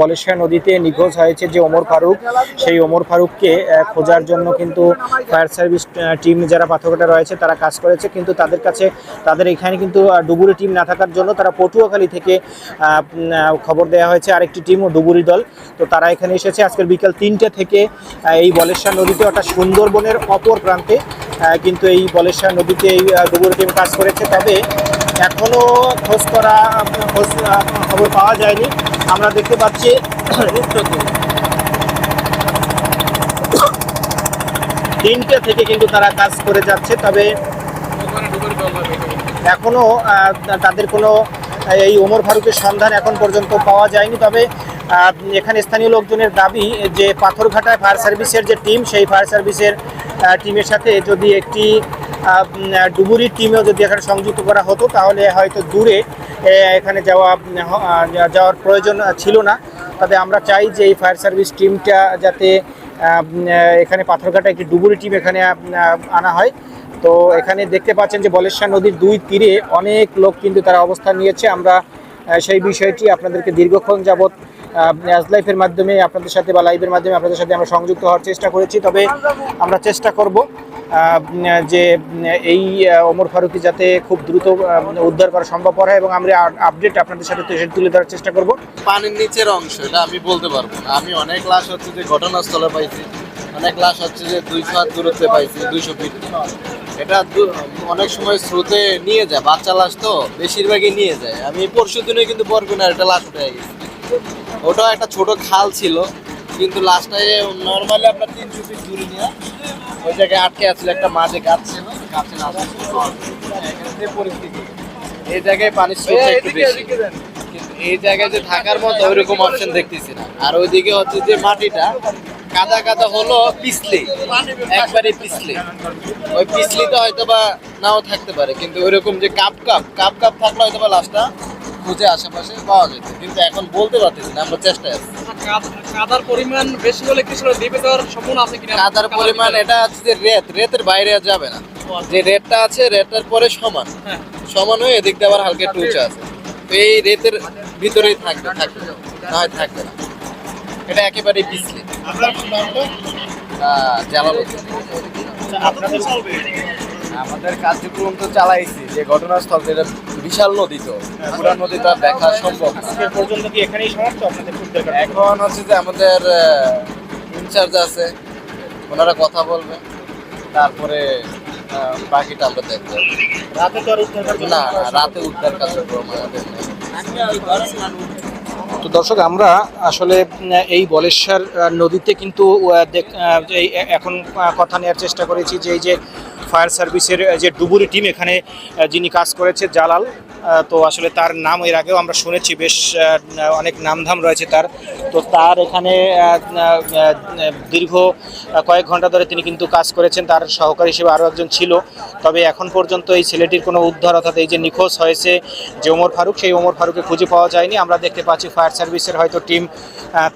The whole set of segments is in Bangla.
বলেশ্বর নদীতে নিখোঁজ হয়েছে যে ওমর ফারুক, সেই ওমর ফারুককে খোঁজার জন্য কিন্তু ফায়ার সার্ভিস টিম যারা পাথরঘাটা রয়েছে তারা কাজ করেছে, কিন্তু তাদের এখানে কিন্তু ডুবুরি টিম না থাকার জন্য তারা পটুয়াখালী থেকে খবর দেওয়া হয়েছে আরেকটি টিম ও ডুবুরি দল। তো তারা এখানে এসেছে আজকের বিকাল 3টে থেকে এই বলেশ্বর নদীতে অর্থাৎ সুন্দরবনের অপর প্রান্তে কিন্তু এই বলেশ্বর নদীতে এই ডুবুরি টিম কাজ করেছে। তবে এখনও খবর পাওয়া যায়নি। আমরা দেখতে পাচ্ছি 3টে থেকে কিন্তু তারা কাজ করে যাচ্ছে, তবে এখনো তাদের কোনো এই ওমর ফারুকের সন্ধান এখন পর্যন্ত পাওয়া যায়নি। তবে এখানে স্থানীয় লোকজনের দাবি যে পাথরঘাটায় ফায়ার সার্ভিসের যে টিম, সেই ফায়ার সার্ভিসের টিমের সাথে যদি একটি ডুবুরির টিমেও যদি এখানে সংযুক্ত করা হতো তাহলে হয়তো দূরে এখানে যাওয়ার প্রয়োজন ছিল না। তবে আমরা চাই যে এই ফায়ার সার্ভিস টিমটা যাতে এখানে পাথরঘাটা একটি ডুবুরি টিম এখানে আনা হয়। তো এখানে দেখতে পাচ্ছেন যে বলেশ্বর নদীর দুই তীরে অনেক লোক কিন্তু তারা অবস্থান নিয়েছে। আমরা সেই বিষয়টি আপনাদেরকে দীর্ঘক্ষণ যাবৎ অ্যাজ লাইফের মাধ্যমে আপনাদের সাথে বা লাইভের মাধ্যমে আপনাদের সাথে আমরা সংযুক্ত হওয়ার চেষ্টা করেছি। তবে আমরা চেষ্টা করব যে এই ওমর ফারুকী যাতে খুব দ্রুত উদ্ধার করা সম্ভব হয় এবং আমরা আপডেট আপনাদের সাথে তুলে ধরার চেষ্টা করব। পানির নিচের অংশ এটা আমি বলতে পারবো না। আমি অনেক লাশ হচ্ছে যে ঘটনাস্থলে পাইছি, অনেক লাশ হচ্ছে যে 200 হাত দূরত্বে পাইছি, 200 ফিট। এটা অনেক সময় স্রোতে নিয়ে যায়, বাচ্চা লাশ তো বেশিরভাগই নিয়ে যায়। আমি পরশু দিনে কিন্তু বরগুনার একটা লাশ উঠে গেছি, ওটাও একটা ছোট খাল ছিল, কিন্তু লাশটায় নর্মালি আপনার 300 ফিট দূরে নিয়ে ওই জায়গায় আটকে আসছিল। একটা মাঝে গাছ ছিল, গাছে লাশ এখানে পরিস্থিতি এই জায়গায় পানির স্রোত একটু বেশি, কিন্তু এই জায়গায় যে থাকার মতো ওইরকম অপশন দেখতেছি না। আর ওইদিকে হচ্ছে যে মাটিটা কাদা কাদা হলো পিছলে, একবারে পিছলে, ওই পিছলিতে হয়তো বা নাও থাকতে পারে, কিন্তু ওইরকম যে কাপ থাকলে হয়তো বা লাশটা খুঁজে আশেপাশে পাওয়া যেত, কিন্তু এখন বলতে পারতেছি না। আমরা চেষ্টায় আছি। কাদার পরিমাণ বেশি হলে কিছু দ্বীপে যাওয়ার সম্ভাবনা আছে কিনা? কাদার পরিমাণ এটা হচ্ছে যে রেতের বাইরে যাবে না, যে রেতটা আছে রেতের পরে সমান হয়ে এদিক দিয়ে আবার হালকা একটু উঁচু আছে, তো এই রেতের ভিতরেই থাকবে না হয় থাকবে না। এটা একেবারেই পিছলে। আমাদের কার্যক্রম তো চালাইছি, যে ঘটনাস্থল যেটা বিশাল নদী, তো পুরা নদী তো দেখা সম্ভব না। পর্যন্ত কি এখানেই সমাপ্ত আপনাদের? এখন হচ্ছে যে আমাদের ইনচার্জ আছে, ওনারা কথা বলবে, তারপরে বাকিটা আমরা দেখবো। রাতে তো আর উদ্ধার না, রাতে উদ্ধার কার্যক্রম আমাদের নেই। তো দর্শক, আমরা আসলে এই বলেশ্বর নদীতে কিন্তু এখন কথা নেওয়ার চেষ্টা করেছি যে এই যে ফায়ার সার্ভিসের যে ডুবুরি টিম এখানে যিনি কাজ করেছে জালাল, তো আসলে তার নাম এর আগেও আমরা শুনেছি, বেশ অনেক নামধাম রয়েছে তার। তো তার এখানে দীর্ঘ কয়েক ঘন্টা ধরে তিনি কিন্তু কাজ করেছেন, তার সহকারী হিসেবে আরও একজন ছিল। তবে এখন পর্যন্ত এই ছেলেটির কোনো উদ্ধার, অর্থাৎ এই যে নিখোঁজ হয়েছে যে ওমর ফারুক, সেই ওমর ফারুককে খুঁজে পাওয়া যায়নি। আমরা দেখতে পাচ্ছি ফায়ার সার্ভিসের হয়তো টিম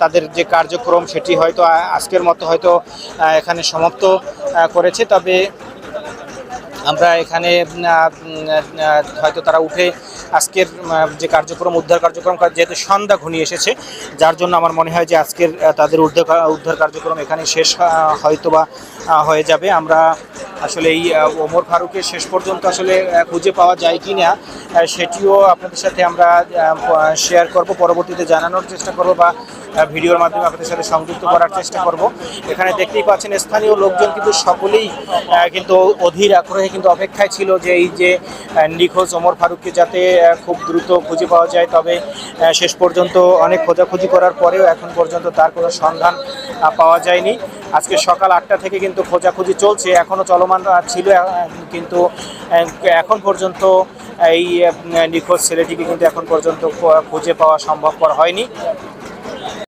তাদের যে কার্যক্রম সেটি হয়তো আজকের মতো হয়তো এখানে সমাপ্ত করেছে। তবে আমরা এখানে হয়তো তারা উঠে আজকের যে উদ্ধার কার্যক্রম যেহেতু সন্ধ্যা ঘনিয়ে এসেছে, যার জন্য আমার মনে হয় যে আজকের তাদের উদ্ধার কার্যক্রম এখানে শেষ হয়তো বা হয়ে যাবে। আমরা আসলে এই ওমর ফারুকের শেষ পর্যন্ত আসলে খুঁজে পাওয়া যায় কি না সেটিও আপনাদের সাথে আমরা শেয়ার করব, পরবর্তীতে জানানোর চেষ্টা করব বা ভিডিওর মাধ্যমে আপনাদের সাথে সংযুক্ত করার চেষ্টা করব। এখানে দেখতেই পাচ্ছেন স্থানীয় লোকজন কিন্তু সকলেই কিন্তু অধীর আগ্রহে কিন্তু অপেক্ষায় ছিল যে এই যে নিখোঁজ ওমর ফারুককে যাতে খুব দ্রুত খুঁজে পাওয়া যায়। তবে শেষ পর্যন্ত অনেক খোঁজাখুঁজি করার পরেও এখন পর্যন্ত তার কোনো সন্ধান পাওয়া যায়নি। আজকে সকাল 8টা থেকে কিন্তু খোঁজাখুঁজি চলছে, এখনও চলমান ছিল, কিন্তু এখন পর্যন্ত এই নিখোঁজ ছেলেটিকে কিন্তু এখন পর্যন্ত খুঁজে পাওয়া সম্ভবপর হয়নি।